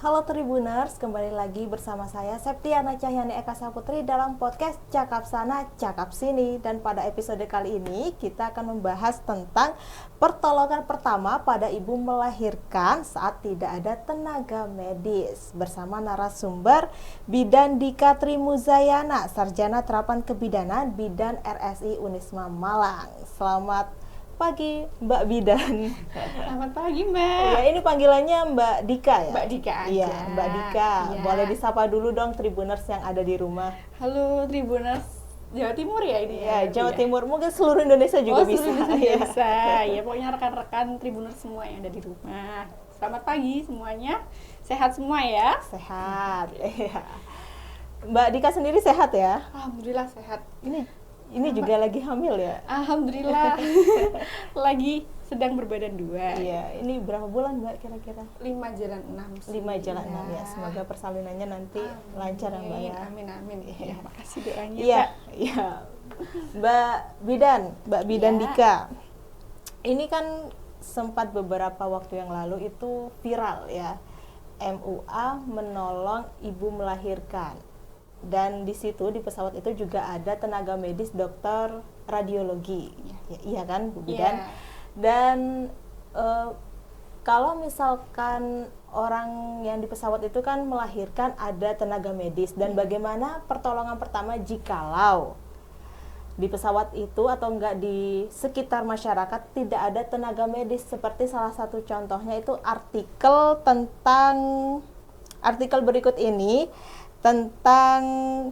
Halo Tribuners, kembali lagi bersama saya Septiana Cahyani Eka Saputri dalam podcast Cakap Sana, Cakap Sini. Dan pada episode kali ini kita akan membahas tentang pertolongan pertama pada ibu melahirkan saat tidak ada tenaga medis. Bersama narasumber Bidan Dika Trimuzayana, Sarjana Terapan Kebidanan Bidan RSI Unisma Malang. Selamat pagi Mbak Bidan. Selamat pagi Mbak. Ya, ini panggilannya Mbak Dika ya? Mbak Dika aja. Iya, Mbak Dika. Ya. Boleh disapa dulu dong Tribuners yang ada di rumah. Halo Tribuners Jawa Timur ya ini Ya, ya. Jawa Timur, mungkin seluruh Indonesia juga bisa. Seluruh Ya. bisa. Ya, pokoknya rekan-rekan Tribuners semua yang ada di rumah. Selamat pagi semuanya. Sehat semua ya? Sehat. Iya. Mbak Dika sendiri sehat ya? Alhamdulillah sehat. Ini juga lagi hamil ya? Alhamdulillah. Lagi sedang berbadan 2. Iya, ini berapa bulan Mbak kira-kira? 5 jalan 6. 5 jalan 6 ya. Semoga persalinannya nanti lancar ya Mbak ya. Amin. Ya, makasih doanya. Iya, iya. Mbak Bidan Ya. Dika. Ini kan sempat beberapa waktu yang lalu itu viral ya. MUA menolong ibu melahirkan. Dan di situ di pesawat itu juga ada tenaga medis dokter radiologi. Iya kan, Bu Bidan? Iya. Dan kalau misalkan orang yang di pesawat itu kan melahirkan ada tenaga medis, dan bagaimana pertolongan pertama jikalau di pesawat itu atau enggak di sekitar masyarakat tidak ada tenaga medis, seperti salah satu contohnya itu artikel berikut ini tentang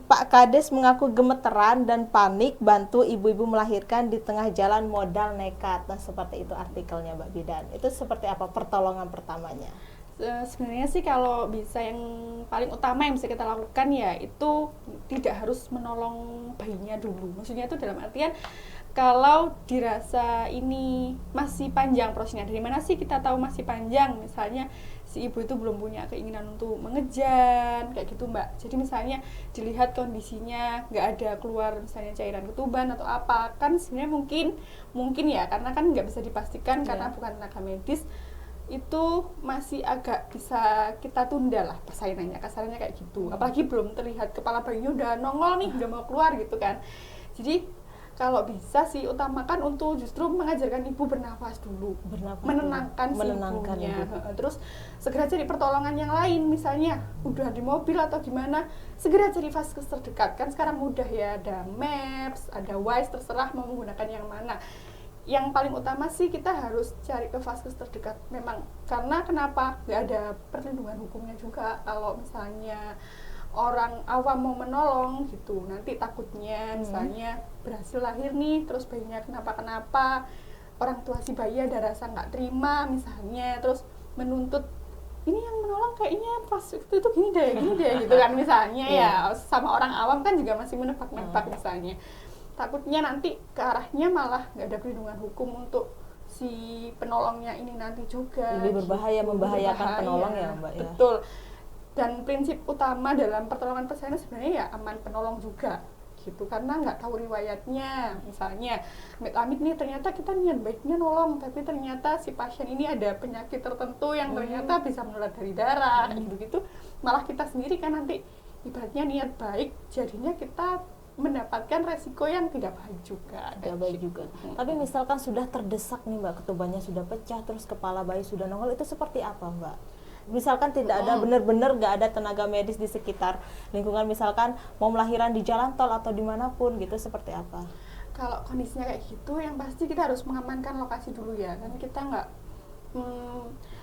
Pak Kades mengaku gemeteran dan panik bantu ibu-ibu melahirkan di tengah jalan modal nekat. Nah, seperti itu artikelnya Mbak Bidan. Itu seperti apa pertolongan pertamanya? Sebenarnya sih kalau bisa yang paling utama yang bisa kita lakukan ya itu tidak harus menolong bayinya dulu. Maksudnya itu dalam artian kalau dirasa ini masih panjang prosesnya, dari mana sih kita tahu masih panjang? Misalnya si ibu itu belum punya keinginan untuk mengejan, kayak gitu Mbak. Jadi misalnya dilihat kondisinya nggak ada keluar misalnya cairan ketuban atau apa, kan sebenarnya mungkin ya, karena kan nggak bisa dipastikan karena bukan tenaga medis, itu masih agak bisa kita tunda lah persalinannya, kasarnya kayak gitu. Apalagi belum terlihat kepala bayinya udah nongol nih, udah mau keluar gitu kan. Jadi kalau bisa sih utamakan untuk justru mengajarkan ibu bernafas dulu, menenangkan si ibunya. Terus segera cari pertolongan yang lain, misalnya udah di mobil atau gimana, segera cari vaskes terdekat. Kan sekarang mudah ya, ada Maps, ada Wise, terserah mau menggunakan yang mana. Yang paling utama sih kita harus cari ke vaskes terdekat. Memang karena kenapa? Nggak ada perlindungan hukumnya juga kalau misalnya orang awam mau menolong gitu, nanti takutnya misalnya berhasil lahir nih terus bayinya kenapa-kenapa, orang tua si bayi ada rasa nggak terima misalnya, terus menuntut ini yang menolong kayaknya pas itu gini deh gitu kan misalnya. Ya sama orang awam kan juga masih menebak-nebak misalnya, takutnya nanti ke arahnya malah nggak ada perlindungan hukum untuk si penolongnya ini nanti juga. Lebih berbahaya, membahayakan penolong ya Mbak ya. Betul. Dan prinsip utama dalam pertolongan persalinan sebenarnya ya aman penolong juga gitu, karena nggak tahu riwayatnya. Misalnya amit-amit nih ternyata kita niat baiknya nolong, tapi ternyata si pasien ini ada penyakit tertentu yang ternyata bisa menular dari darah, gitu-gitu, malah kita sendiri kan nanti ibaratnya niat baik jadinya kita mendapatkan resiko yang tidak baik juga. Tapi misalkan sudah terdesak nih Mbak, ketubannya sudah pecah, terus kepala bayi sudah nongol, itu seperti apa Mbak? Misalkan tidak ada, benar-benar nggak ada tenaga medis di sekitar lingkungan, misalkan mau melahiran di jalan tol atau dimanapun gitu, seperti apa? Kalau kondisinya kayak gitu, yang pasti kita harus mengamankan lokasi dulu ya, kan kita nggak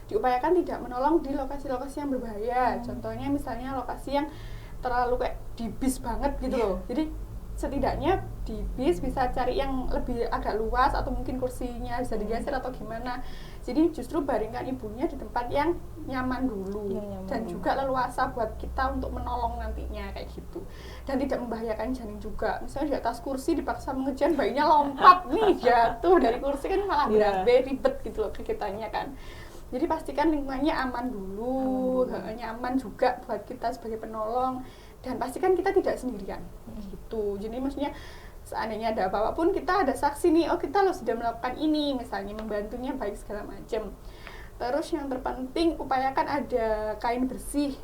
diupayakan tidak menolong di lokasi-lokasi yang berbahaya. Contohnya misalnya lokasi yang terlalu kayak di bis banget gitu loh. Jadi setidaknya di bis bisa cari yang lebih agak luas atau mungkin kursinya bisa digeser atau gimana. Jadi justru baringkan ibunya di tempat yang nyaman dulu, dan juga leluasa buat kita untuk menolong nantinya kayak gitu. Dan tidak membahayakan janin juga. Misalnya di atas kursi dipaksa mengejar, bayinya lompat nih jatuh dari kursi, kan malah berabe, ribet gitu loh ke kitanya kan. Jadi pastikan lingkungannya aman dulu, nyaman juga buat kita sebagai penolong, dan pastikan kita tidak sendirian gitu. Jadi maksudnya seandainya ada apa-apa pun kita ada saksi nih, oh kita loh sudah melakukan ini, misalnya membantunya baik segala macam. Terus yang terpenting upayakan ada kain bersih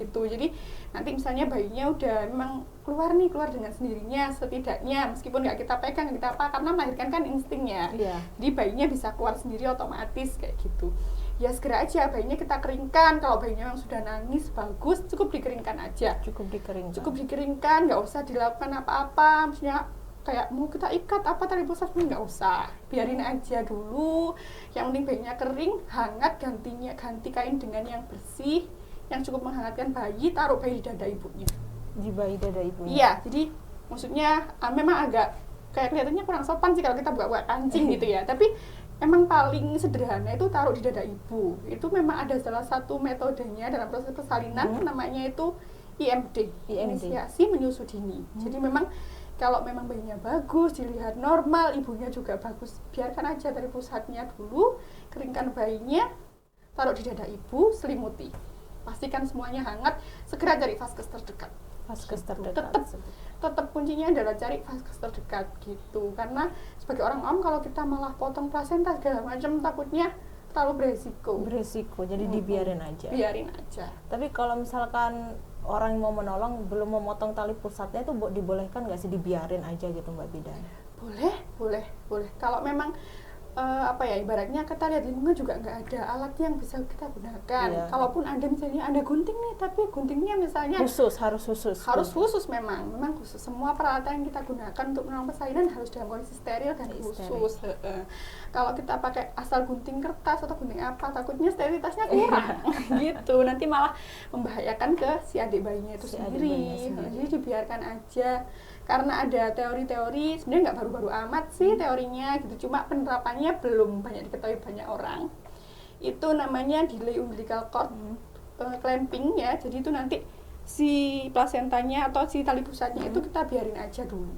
gitu. Jadi nanti misalnya bayinya udah memang keluar dengan sendirinya setidaknya, meskipun nggak kita pegang kita apa, karena melahirkan kan instingnya. Jadi bayinya bisa keluar sendiri otomatis kayak gitu. Ya segera aja bayinya kita keringkan. Kalau bayinya yang sudah nangis bagus, cukup dikeringkan aja. Cukup dikeringkan, nggak usah dilakukan apa-apa. Maksudnya kayak mau kita ikat apa tali pusat, nggak usah, biarin aja dulu. Yang penting bayinya kering, hangat, ganti kain dengan yang bersih, yang cukup menghangatkan bayi, taruh bayi di dada ibunya. Di bayi dada ibunya? Iya, jadi maksudnya memang agak kayak kelihatannya kurang sopan sih kalau kita buka-buka kancing gitu ya, tapi emang paling sederhana itu taruh di dada ibu. Itu memang ada salah satu metodenya dalam proses persalinan, namanya itu IMD, inisiasi menyusu dini. Jadi memang kalau memang bayinya bagus, dilihat normal, ibunya juga bagus, biarkan aja dari pusatnya dulu, keringkan bayinya, taruh di dada ibu, selimuti. Pastikan semuanya hangat, segera cari vaskes terdekat. Vaskes terdekat. Tetap kuncinya adalah cari vaskes terdekat gitu. Karena sebagai orang awam kalau kita malah potong plasenta segala macam, takutnya terlalu beresiko. Jadi dibiarin aja. Biarin aja. Tapi kalau misalkan orang yang mau menolong belum memotong tali pusatnya itu dibolehkan nggak sih dibiarin aja gitu Mbak Bidan? Boleh. Kalau memang ibaratnya kita lihat lingkungan juga nggak ada alat yang bisa kita gunakan. Kalaupun ada misalnya ada gunting nih, tapi guntingnya misalnya harus khusus memang khusus. Semua peralatan yang kita gunakan untuk menolong persalinan harus dalam kondisi steril dan khusus. Kalau kita pakai asal gunting kertas atau gunting apa, takutnya sterilitasnya kurang gitu, nanti malah membahayakan ke si adik bayinya itu sendiri. Jadi dibiarkan aja. Karena ada teori-teori, sebenarnya nggak baru-baru amat sih teorinya gitu, cuma penerapannya belum banyak diketahui banyak orang. Itu namanya delay umbilical cord clamping ya, jadi itu nanti si plasentanya atau si tali pusatnya itu kita biarin aja dulu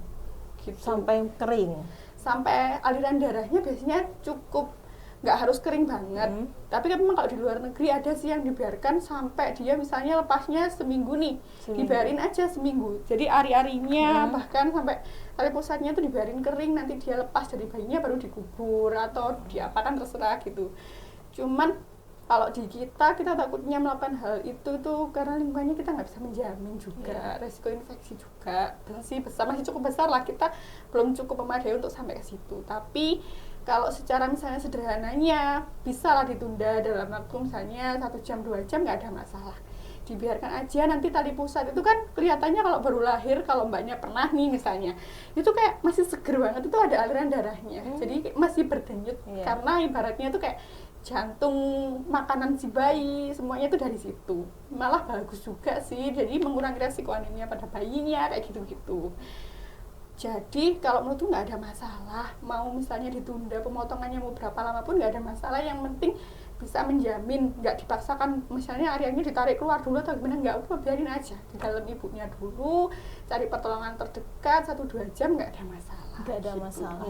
gitu. Sampai kering? Sampai aliran darahnya biasanya cukup, nggak harus kering banget. Tapi kan memang kalau di luar negeri ada sih yang dibiarkan sampai dia misalnya lepasnya seminggu nih, dibiarin aja seminggu. Jadi ari-arinya bahkan sampai tali pusatnya itu dibiarin kering, nanti dia lepas dari bayinya baru dikubur atau diapakan terserah gitu. Cuman kalau di kita takutnya melakukan hal itu tuh karena lingkungannya kita nggak bisa menjamin juga, resiko infeksi juga masih cukup besar lah, kita belum cukup memadai untuk sampai ke situ. Tapi kalau secara misalnya sederhananya bisa lah ditunda dalam waktu misalnya 1 jam 2 jam, nggak ada masalah, dibiarkan aja. Nanti tali pusat itu kan kelihatannya kalau baru lahir, kalau mbaknya pernah nih misalnya, itu kayak masih seger banget, itu ada aliran darahnya, jadi masih berdenyut karena ibaratnya itu kayak jantung makanan si bayi, semuanya itu dari situ. Malah bagus juga sih, jadi mengurangi resiko anemia pada bayinya kayak gitu-gitu. Jadi kalau menurutku nggak ada masalah, mau misalnya ditunda pemotongannya mau berapa lama pun nggak ada masalah, yang penting bisa menjamin, nggak dipaksakan misalnya ariannya ditarik keluar dulu atau gimana, nggak, udah biarin aja di dalam ibunya dulu, cari pertolongan terdekat 1-2 jam, nggak ada masalah. Nggak ada masalah.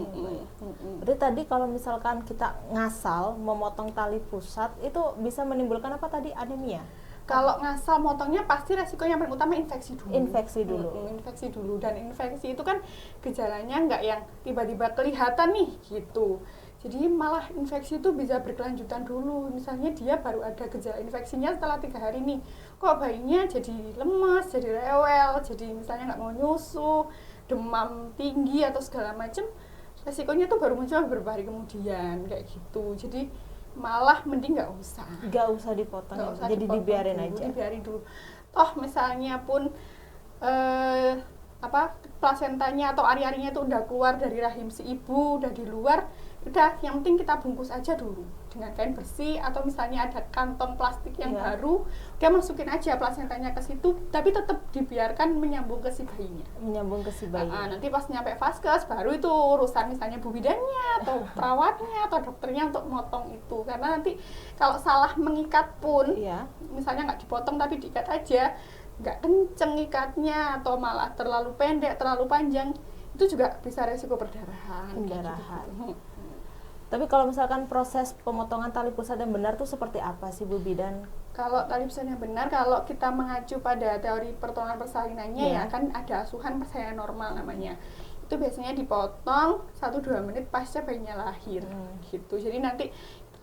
Berarti tadi kalau misalkan kita ngasal memotong tali pusat itu bisa menimbulkan apa tadi, anemia? Kalau ngasal motongnya pasti resikonya yang paling utama infeksi dulu. Infeksi dulu. Dan infeksi itu kan gejalanya nggak yang tiba-tiba kelihatan nih gitu. Jadi malah infeksi itu bisa berkelanjutan dulu. Misalnya dia baru ada gejala infeksinya setelah 3 hari nih, kok bayinya jadi lemas, jadi rewel, jadi misalnya nggak mau nyusu, demam tinggi atau segala macam, resikonya tuh baru muncul beberapa hari kemudian kayak gitu. Jadi malah mending nggak usah dipotong, jadi dibiarin dulu. Toh misalnya pun plasentanya atau ari-arinya itu udah keluar dari rahim si ibu, udah di luar, udah yang penting kita bungkus aja dulu dengan kain bersih, atau misalnya ada kantong plastik yang baru, udah masukin aja plasentanya ke situ, tapi tetap dibiarkan menyambung ke si bayinya. Nanti pas nyampe vaskes baru itu urusan misalnya bu bidannya atau perawatnya atau dokternya untuk motong itu, karena nanti kalau salah mengikat pun, misalnya nggak dipotong tapi diikat aja, nggak kenceng ikatnya atau malah terlalu pendek, terlalu panjang, itu juga bisa resiko perdarahan. Gitu. Tapi kalau misalkan proses pemotongan tali pusat yang benar tuh seperti apa sih Bu Bidan? Kalau tali pusat yang benar, kalau kita mengacu pada teori pertolongan persalinannya ya kan ada asuhan persalinan normal namanya. Itu biasanya dipotong 1-2 menit pasca bayinya lahir gitu. Jadi nanti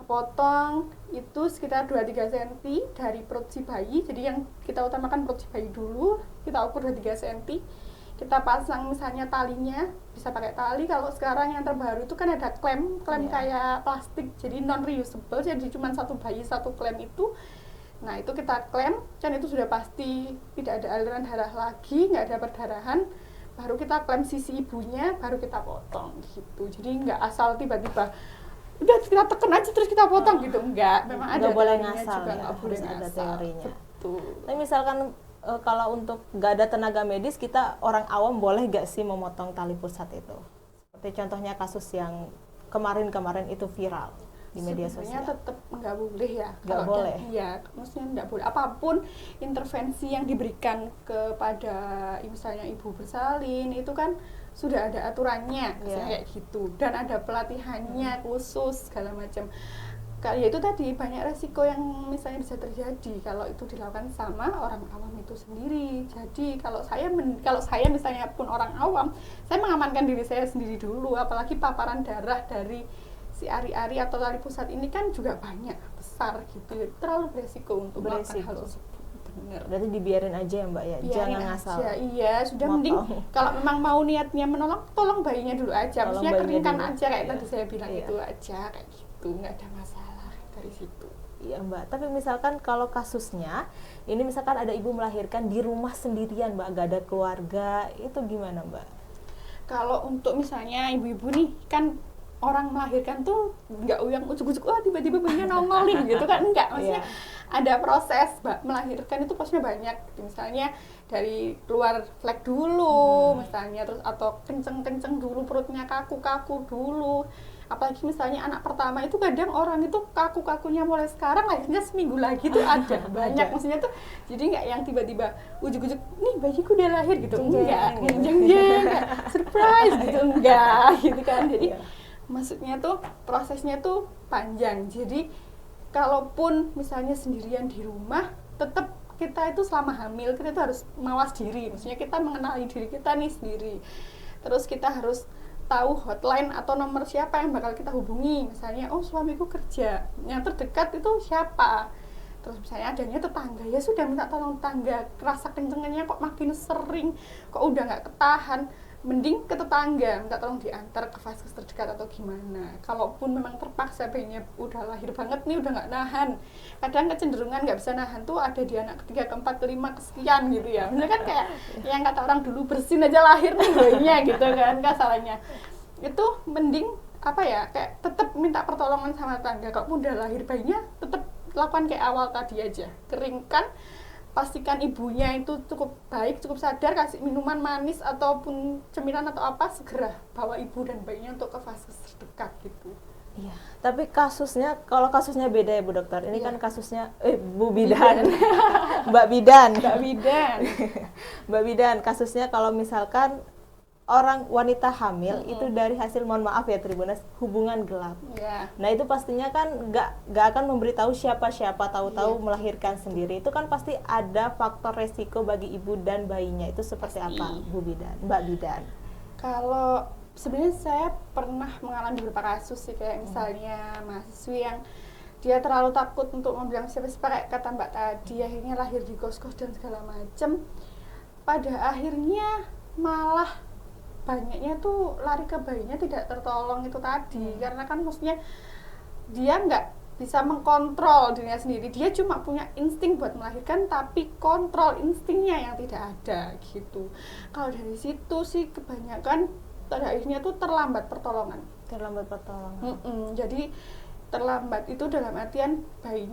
potong itu sekitar 2-3 cm dari perut si bayi. Jadi yang kita utamakan perut si bayi dulu, kita ukur 2-3 cm. Kita pasang misalnya talinya, bisa pakai tali. Kalau sekarang yang terbaru itu kan ada klem kayak plastik, jadi non reusable, jadi cuma satu bayi satu klem itu. Nah itu kita klem, dan itu sudah pasti tidak ada aliran darah lagi, nggak ada perdarahan. Baru kita klem sisi ibunya, baru kita potong gitu. Jadi nggak asal tiba-tiba udah kita tekan aja terus kita potong gitu, enggak. Memang ada boleh teorinya ngasal juga, ya, nggak boleh harus ada ngasal. teorinya. Betul. Tapi misalkan kalau untuk nggak ada tenaga medis, kita orang awam boleh nggak sih memotong tali pusat itu? Seperti contohnya kasus yang kemarin itu viral di media Sebenarnya sosial. tetap nggak boleh ya. Nggak boleh. Iya, maksudnya nggak boleh. Apapun intervensi yang diberikan kepada misalnya ibu bersalin itu kan sudah ada aturannya, kayak gitu, dan ada pelatihannya khusus segala macam. Ya itu tadi banyak resiko yang misalnya bisa terjadi kalau itu dilakukan sama orang awam itu sendiri. Jadi kalau saya misalnya pun orang awam, saya mengamankan diri saya sendiri dulu, apalagi paparan darah dari si ari-ari atau tali pusat ini kan juga banyak, besar gitu, terlalu beresiko untuk melakukan hal tersebut. Bener. Berarti dibiarin aja ya Mbak ya, Biarin jangan aja, ngasal. iya sudah mending kalau memang mau niatnya menolong, tolong bayinya dulu aja, maksudnya keringkan aja kayak tadi saya bilang itu aja kayak gitu, nggak ada masalah dari situ. Iya Mbak, tapi misalkan kalau kasusnya ini misalkan ada ibu melahirkan di rumah sendirian Mbak, gak ada keluarga, itu gimana Mbak? Kalau untuk misalnya ibu-ibu nih kan orang melahirkan tuh nggak yang ujuk-ujuk tiba-tiba bayinya nongol nih gitu kan, enggak, maksudnya ada proses melahirkan itu prosesnya banyak, misalnya dari keluar flek dulu misalnya, terus atau kenceng-kenceng dulu perutnya, kaku-kaku dulu. Apalagi misalnya anak pertama itu kadang orang itu kaku-kakunya mulai sekarang, lahirnya seminggu lagi tuh ada banyak, maksudnya tuh jadi nggak yang tiba-tiba ujuk-ujuk nih bayiku udah lahir gitu, enggak, jeng-jeng, surprise gitu, enggak gitu kan. Jadi maksudnya tuh prosesnya tuh panjang. Jadi kalaupun misalnya sendirian di rumah, tetap kita itu selama hamil kita itu harus mawas diri, maksudnya kita mengenali diri kita nih sendiri. Terus kita harus tahu hotline atau nomor siapa yang bakal kita hubungi, misalnya suamiku kerja, yang terdekat itu siapa. Terus misalnya adanya tetangga, ya sudah minta tolong tetangga, rasa kencengnya kok makin sering, kok udah nggak ketahan, mending ke tetangga minta tolong diantar ke vaskes terdekat atau gimana. Kalaupun memang terpaksa bayinya udah lahir banget nih, udah nggak nahan, kadang kecenderungan nggak bisa nahan tuh ada di anak ketiga, keempat, kelima, kesekian gitu ya. Misalnya kan kayak yang kata orang dulu, bersin aja lahir nih bayinya gitu kan, nggak salahnya. Itu mending kayak tetap minta pertolongan sama tetangga. Kalaupun udah lahir bayinya, tetap lakukan kayak awal tadi aja, keringkan, pastikan ibunya itu cukup baik, cukup sadar, kasih minuman manis ataupun cemilan atau apa, segera bawa ibu dan bayinya untuk ke vaskes terdekat gitu. Iya, tapi kalau kasusnya beda ya Bu Dokter. Ini kan kasusnya Bu Bidan. Mbak Bidan. Mbak Bidan, kasusnya kalau misalkan orang wanita hamil itu dari hasil, mohon maaf ya Tribunas, hubungan gelap. Nah itu pastinya kan nggak akan memberitahu siapa-siapa, tahu-tahu melahirkan sendiri. Itu kan pasti ada faktor resiko bagi ibu dan bayinya. Itu seperti apa Bu Bidan, Mbak Bidan? Kalau sebenarnya saya pernah mengalami beberapa kasus sih, kayak misalnya mahasiswi yang dia terlalu takut untuk membilang siapa-siapa, kayak kata Mbak tadi, akhirnya lahir di kos-kos dan segala macem. Pada akhirnya malah banyaknya tuh lari ke bayinya tidak tertolong itu tadi, karena kan maksudnya dia nggak bisa mengkontrol dirinya sendiri, dia cuma punya insting buat melahirkan tapi kontrol instingnya yang tidak ada gitu. Kalau dari situ sih kebanyakan pada akhirnya tuh terlambat pertolongan. Jadi terlambat itu dalam artian bayi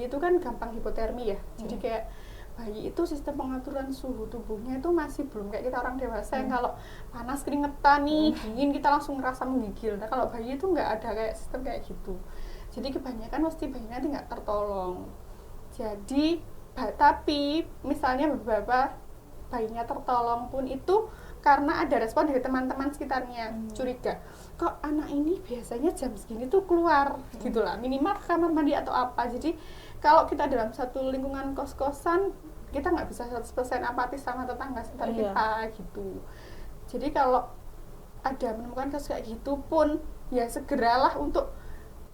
itu kan gampang hipotermi ya, jadi kayak bayi itu sistem pengaturan suhu tubuhnya itu masih belum kayak kita orang dewasa yang kalau panas keringetan nih, dingin kita langsung ngerasa menggigil. Nah kalau bayi itu nggak ada kayak sistem kayak gitu, jadi kebanyakan mesti bayi nanti nggak tertolong. Jadi tapi misalnya beberapa bayinya tertolong pun itu karena ada respon dari teman-teman sekitarnya, curiga kok anak ini biasanya jam segini tuh keluar gitu lah, minimal ke kamar mandi atau apa. Jadi kalau kita dalam satu lingkungan kos-kosan, kita nggak bisa 100% apatis sama tetangga sekitar kita gitu. Jadi kalau ada menemukan kasus kayak gitu pun, ya segeralah untuk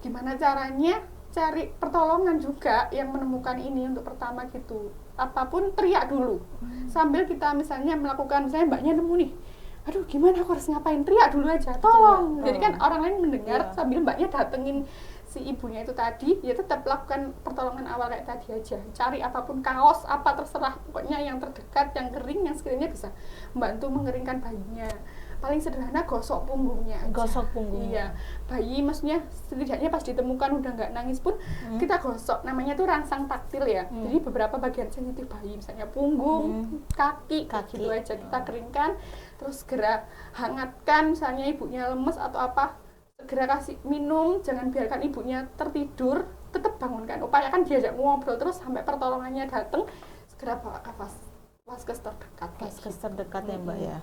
gimana caranya cari pertolongan juga yang menemukan ini untuk pertama gitu. Apapun teriak dulu. Sambil kita misalnya melakukan, misalnya mbaknya nemu nih, aduh gimana aku harus ngapain, teriak dulu aja, tolong. Jadi kan orang lain mendengar sambil mbaknya datengin si ibunya itu tadi, ya tetap lakukan pertolongan awal kayak tadi aja. Cari apapun, kaos apa terserah, pokoknya yang terdekat, yang kering, yang sekiranya bisa membantu mengeringkan bayinya. Paling sederhana gosok punggungnya aja. Gosok punggungnya. Iya, bayi maksudnya setidaknya pas ditemukan udah nggak nangis pun kita gosok, namanya tuh rangsang taktil ya. Jadi beberapa bagian sensitif bayi, misalnya punggung, kaki gitu aja kita keringkan, terus segera hangatkan, misalnya ibunya lemes atau apa, segera kasih minum, jangan biarkan ibunya tertidur, tetap bangunkan, upayakan diajak ngobrol terus sampai pertolongannya datang, segera bawa ke vaskes terdekat. Vaskes terdekat ya Mbak ya.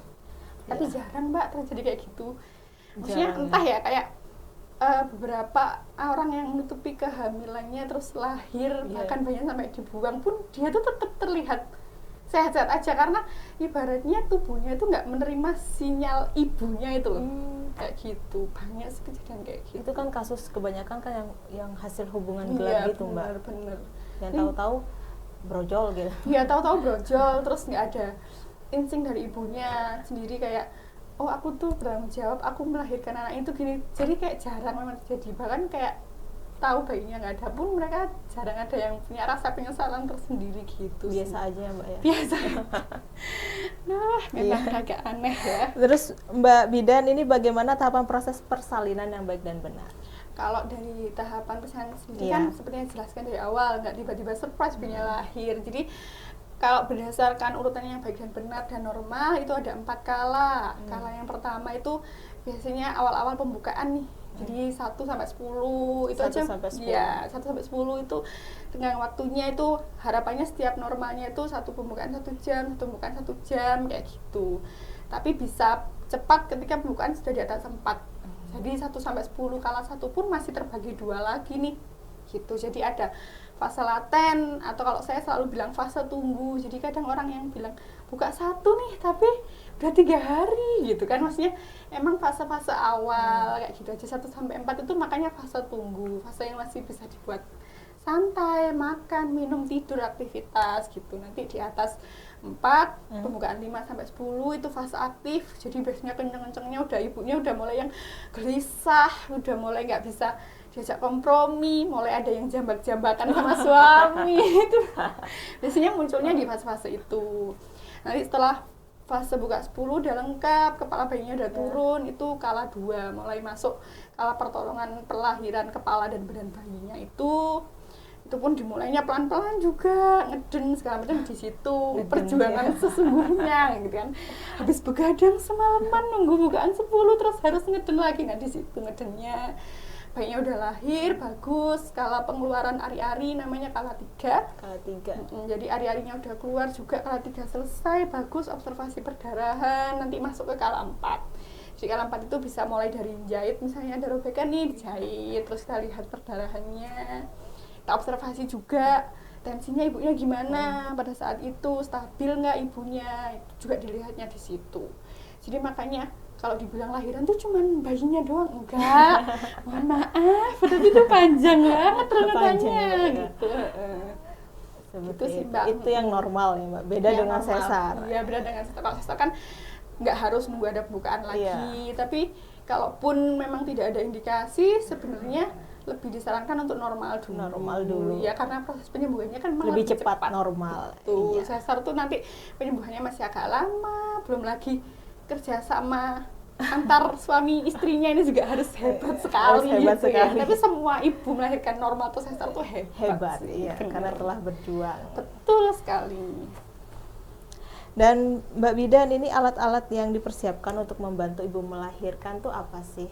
Tapi jarang Mbak terjadi kayak gitu. Maksudnya Jarang, entah ya kayak beberapa orang yang menutupi kehamilannya terus lahir, bahkan bayinya sampai dibuang pun dia tuh tetap terlihat sehat-sehat aja, karena ibaratnya tubuhnya itu nggak menerima sinyal ibunya itu loh. Kayak gitu, banyak sih kejadian kayak gitu. Itu kan kasus kebanyakan kan yang hasil hubungan gelap gitu Mbak. Bener. Yang tahu-tahu brojol gitu. Iya, tahu-tahu brojol, terus nggak ada insting dari ibunya sendiri kayak, oh aku tuh bertanggung jawab, aku melahirkan anak itu gini. Jadi kayak jarang memang terjadi, bahkan kayak tahu bayinya nggak ada pun mereka jarang ada yang punya rasa penyesalan tersendiri gitu. Biasa aja ya Mbak ya. Biasa. Nah, memang agak aneh ya. Terus Mbak Bidan, ini bagaimana tahapan proses persalinan yang baik dan benar? Kalau dari tahapan persalinan sendiri kan seperti yang dijelaskan dari awal, nggak tiba-tiba surprise bayinya lahir. Jadi kalau berdasarkan urutan yang baik dan benar dan normal itu ada 4 kala. Kala yang pertama itu biasanya awal-awal pembukaan nih. Jadi 1 sampai 10 itu 1 aja. sampai 10. Ya, 1 sampai 10 itu dengan waktunya itu harapannya setiap normalnya itu satu pembukaan 1 jam, satu pembukaan 1 jam kayak gitu. Tapi bisa cepat ketika pembukaan sudah di atas 4. Jadi 1 sampai 10 kala 1 pun masih terbagi 2 lagi nih. Gitu. Jadi ada fase laten, atau kalau saya selalu bilang fase tunggu. Jadi kadang orang yang bilang buka 1 nih tapi udah 3 hari gitu kan, maksudnya emang fase-fase awal kayak gitu aja. 1 sampai 4 itu makanya fase tunggu, fase yang masih bisa dibuat santai, makan, minum, tidur, aktivitas gitu. Nanti di atas 4, pembukaan 5 sampai 10 itu fase aktif. Jadi biasanya kenceng-kencengnya udah ibunya udah mulai yang gelisah, udah mulai nggak bisa diajak kompromi, mulai ada yang jambak-jambakan sama suami. Itu biasanya munculnya di fase-fase itu. Nanti setelah fase buka 10 udah lengkap, kepala bayinya udah turun, itu kala 2, mulai masuk kala pertolongan perlahiran kepala dan badan bayinya. Itu pun dimulainya pelan-pelan juga, ngeden segala macam di situ. Perjuangan sesungguhnya gitu kan. Habis begadang semalaman nunggu bukaan 10 terus harus ngeden lagi. Nah di situ ngedennya. Bayinya udah lahir, bagus. Kala pengeluaran ari-ari namanya kala 3. Kala 3. Jadi ari-arinya udah keluar juga, kala 3 selesai, bagus. Observasi perdarahan, nanti masuk ke kala 4. Jadi kala 4 itu bisa mulai dari jahit, misalnya ada robekan nih, dijahit, terus kita lihat perdarahannya. Kita observasi juga tensinya ibunya gimana pada saat itu, stabil nggak ibunya, itu juga dilihatnya di situ. Jadi makanya kalau dibilang lahiran tuh cuman bayinya doang, enggak. Mohon maaf, berarti itu panjang banget rengetannya gitu. Itu sih Mbak. Itu yang normal ya Mbak. Beda dengan normal. sesar. Iya, beda dengan sesar. Kalau sesar kan nggak harus nunggu ada pembukaan lagi. Tapi kalaupun memang tidak ada indikasi, sebenarnya lebih disarankan untuk normal dulu. Ya karena proses penyembuhannya kan lebih cepat normal. Tuh, sesar tuh nanti penyembuhannya masih agak lama, belum lagi kerjasama antar suami istrinya ini juga harus hebat sekali. Tapi semua ibu melahirkan normal atau sesar tuh hebat iya, karena telah berjuang. Betul sekali. Dan Mbak Bidan, ini alat-alat yang dipersiapkan untuk membantu ibu melahirkan tuh apa sih?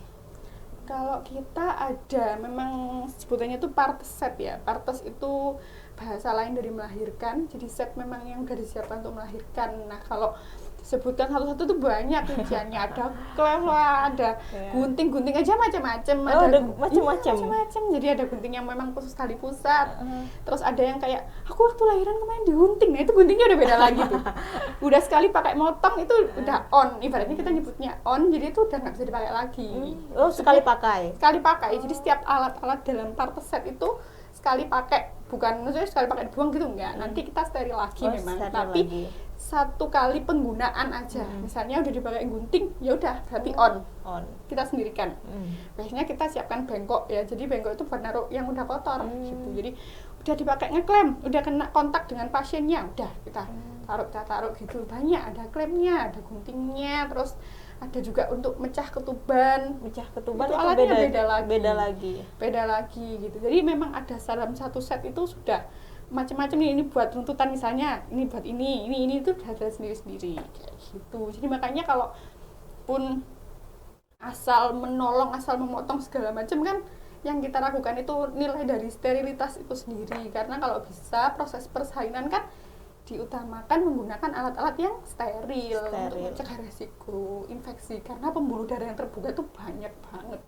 Kalau kita ada, memang sebutannya itu partes set ya. Partes itu bahasa lain dari melahirkan. Jadi set memang yang udah disiapkan untuk melahirkan. Nah kalau disebutkan satu-satu tuh banyak rinciannya, ada klem lah, ada gunting aja macam-macam, ada macam-macam. Macam-macam. Jadi ada gunting yang memang khusus tali pusat. Terus ada yang kayak aku waktu lahiran kemarin digunting. Nah, itu guntingnya udah beda lagi tuh. Udah sekali pakai motong itu udah on. Ibaratnya kita nyebutnya on, jadi itu udah nggak bisa dipakai lagi. Oh, sekali pakai. Sekali pakai. Jadi setiap alat-alat dalam parter set itu sekali pakai, bukan maksudnya sekali pakai dibuang gitu enggak. Nanti kita steril lagi memang. Tapi lagi. Satu kali penggunaan aja. Misalnya udah dipakai gunting, ya udah berarti on. Kita sendirikan. Biasanya kita siapkan bengkok ya. Jadi bengkok itu buat naruh yang udah kotor gitu. Jadi udah dipakai ngeklem, udah kena kontak dengan pasiennya, udah kita taruh gitu. Banyak, ada klemnya, ada guntingnya, terus ada juga untuk mecah ketuban itu alatnya beda lagi gitu. Jadi memang ada dalam satu set itu sudah macam-macam nih, ini buat runtutan misalnya, ini buat ini itu ada sendiri-sendiri kayak gitu. Jadi makanya kalau pun asal menolong, asal memotong segala macam kan yang kita lakukan itu nilai dari sterilitas itu sendiri, karena kalau bisa proses persalinan kan diutamakan menggunakan alat-alat yang steril. Untuk mencegah resiko infeksi, karena pembuluh darah yang terbuka itu banyak banget.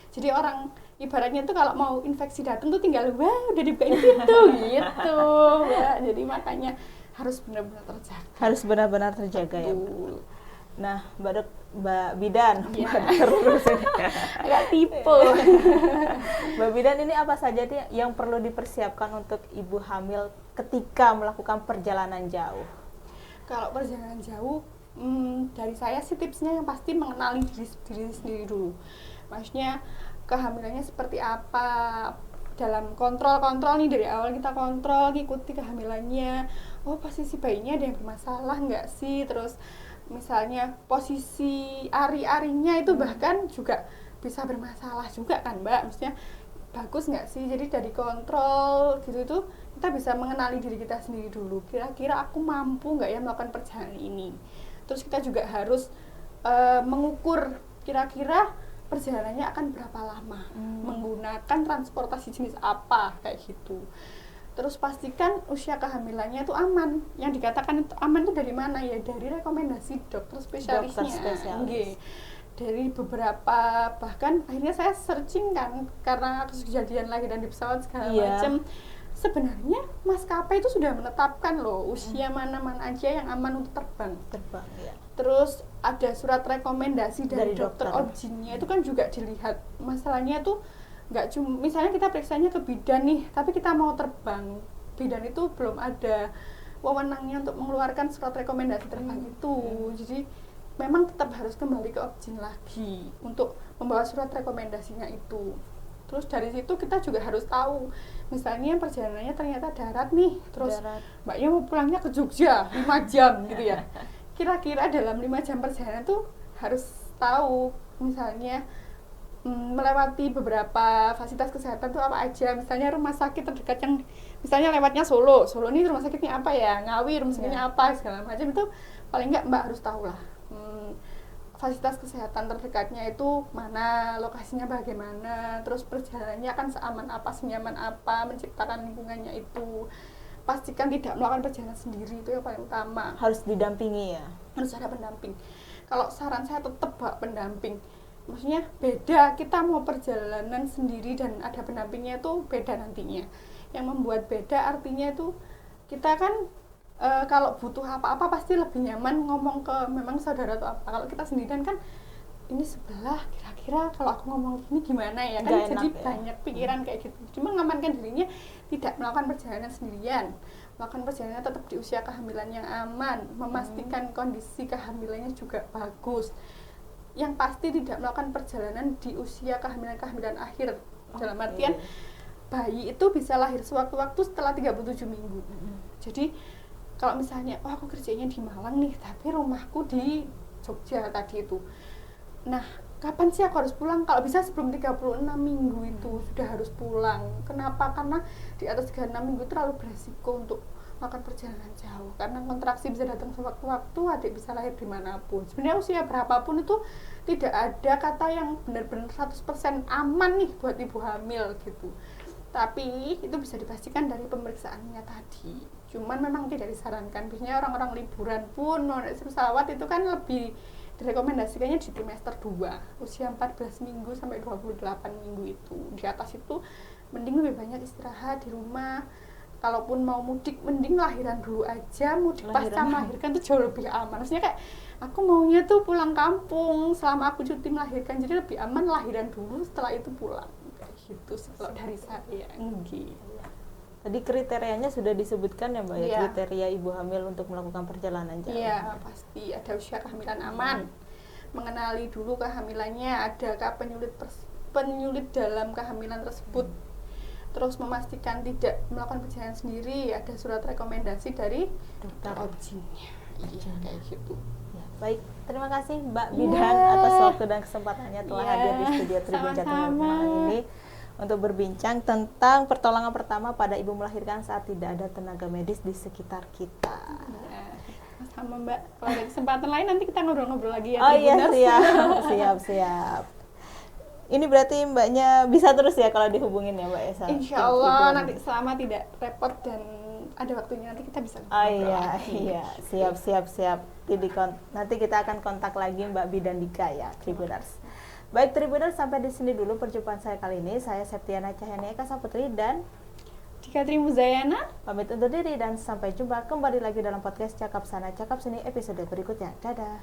Jadi orang ibaratnya tuh kalau mau infeksi datang tuh tinggal wah udah dibukain pintu gitu. Ya, jadi makanya harus benar-benar terjaga. Harus benar-benar terjaga ya. Nah, Mbak Bidan, ya. Agak tipe. Mbak Bidan, ini apa saja yang perlu dipersiapkan untuk ibu hamil ketika melakukan perjalanan jauh? Kalau perjalanan jauh, dari saya sih tipsnya yang pasti mengenali diri sendiri dulu. Maksudnya kehamilannya seperti apa, dalam kontrol nih dari awal kita kontrol, ngikuti kehamilannya. Oh, posisi bayinya ada yang bermasalah nggak sih? Terus misalnya posisi ari-arinya itu bahkan juga bisa bermasalah juga kan Mbak, maksudnya bagus nggak sih? Jadi dari kontrol gitu itu kita bisa mengenali diri kita sendiri dulu, kira-kira aku mampu nggak ya melakukan perjalanan ini. Terus kita juga harus mengukur kira-kira perjalanannya akan berapa lama, menggunakan transportasi jenis apa kayak gitu. Terus pastikan usia kehamilannya itu aman. Yang dikatakan itu aman itu dari mana ya? Dari rekomendasi dokter spesialisnya. Dari beberapa, bahkan akhirnya saya searching kan, karena kejadian lahiran di pesawat segala macam. Sebenarnya maskapai itu sudah menetapkan loh usia mana-mana aja yang aman untuk terbang ya. Terus ada surat rekomendasi dari dokter objinnya, itu kan juga dilihat. Masalahnya tuh nggak cuma misalnya kita periksanya ke bidan nih, tapi kita mau terbang, bidan itu belum ada wewenangnya untuk mengeluarkan surat rekomendasi terbang itu. Jadi memang tetap harus kembali ke objin lagi untuk membawa surat rekomendasinya itu. Terus dari situ kita juga harus tahu, misalnya perjalanannya ternyata darat nih, terus mbaknya mau pulangnya ke Jogja 5 jam gitu ya. Kira-kira dalam 5 jam perjalanan tuh harus tahu misalnya melewati beberapa fasilitas kesehatan tuh apa aja. Misalnya rumah sakit terdekat yang misalnya lewatnya Solo ini rumah sakitnya apa ya, Ngawi rumah sakitnya apa, segala macam itu paling enggak mbak harus tahu lah. Fasilitas kesehatan terdekatnya itu mana, lokasinya bagaimana, terus perjalanannya akan seaman apa, senyaman apa, menciptakan lingkungannya itu. Pastikan tidak melakukan perjalanan sendiri, itu yang paling utama. Harus didampingi ya? Harus ada pendamping. Kalau saran saya tetap bawa pendamping. Maksudnya beda, kita mau perjalanan sendiri dan ada pendampingnya itu beda nantinya. Yang membuat beda artinya itu kita kan kalau butuh apa-apa pasti lebih nyaman ngomong ke memang saudara atau apa. Kalau kita sendirian kan ini sebelah, kira-kira kalau aku ngomong gini gimana ya kan, jadi banyak pikiran kayak gitu. Cuma mengamankan dirinya, tidak melakukan perjalanan sendirian, melakukan perjalanan tetap di usia kehamilan yang aman, memastikan kondisi kehamilannya juga bagus. Yang pasti tidak melakukan perjalanan di usia kehamilan akhir. Dalam artian bayi itu bisa lahir sewaktu-waktu setelah 37 minggu. Jadi kalau misalnya aku kerjanya di Malang nih, tapi rumahku di Jogja tadi itu. Nah, kapan sih aku harus pulang? Kalau bisa sebelum 36 minggu itu sudah harus pulang. Kenapa? Karena di atas 36 minggu terlalu beresiko untuk melakukan perjalanan jauh. Karena kontraksi bisa datang sewaktu-waktu, adik bisa lahir dimanapun. Sebenarnya usia berapapun itu tidak ada kata yang benar-benar 100% aman nih buat ibu hamil gitu. Tapi itu bisa dipastikan dari pemeriksaannya tadi. Cuman memang tidak disarankan. Biasanya orang-orang liburan pun mau naik pesawat itu kan lebih direkomendasikannya di trimester 2, usia 14 minggu sampai 28 minggu itu. Di atas itu mending lebih banyak istirahat di rumah. Kalaupun mau mudik mending lahiran dulu aja, mudik pasca melahirkan itu jauh lebih aman. Maksudnya kayak aku maunya tuh pulang kampung selama aku cuti melahirkan, jadi lebih aman lahiran dulu setelah itu pulang. Gitu sih kalau dari saya. Tadi kriterianya sudah disebutkan ya Mbak ya, Iya. kriteria ibu hamil untuk melakukan perjalanan jauh. Iya, pasti ada usia kehamilan aman. Mengenali dulu kehamilannya, adakah penyulit dalam kehamilan tersebut. Terus memastikan tidak melakukan perjalanan sendiri, ada surat rekomendasi dari dokter objinnya. Iya, kayak gitu. Ya, baik, terima kasih Mbak Bidan atas waktu dan kesempatannya telah hadir di studio Tribun Jatim malam ini untuk berbincang tentang pertolongan pertama pada ibu melahirkan saat tidak ada tenaga medis di sekitar kita. Ya, sama Mbak, kalau ada kesempatan lain nanti kita ngobrol-ngobrol lagi ya. Oh iya, Tribuners. siap. Ini berarti Mbaknya bisa terus ya kalau dihubungin ya Mbak Esa? Insya Allah nanti selama tidak repot dan ada waktunya nanti kita bisa Oh ngobrol lagi. iya, siap. Nanti kita akan kontak lagi Mbak Bidan Dika ya, Tribuners. Baik Tribuners, sampai di sini dulu perjumpaan saya kali ini. Saya Septiana Cahyani Eka Saputri dan Dika Trimuzayana pamit undur diri dan sampai jumpa kembali lagi dalam podcast Cakap Sana Cakap Sini episode berikutnya. Dadah.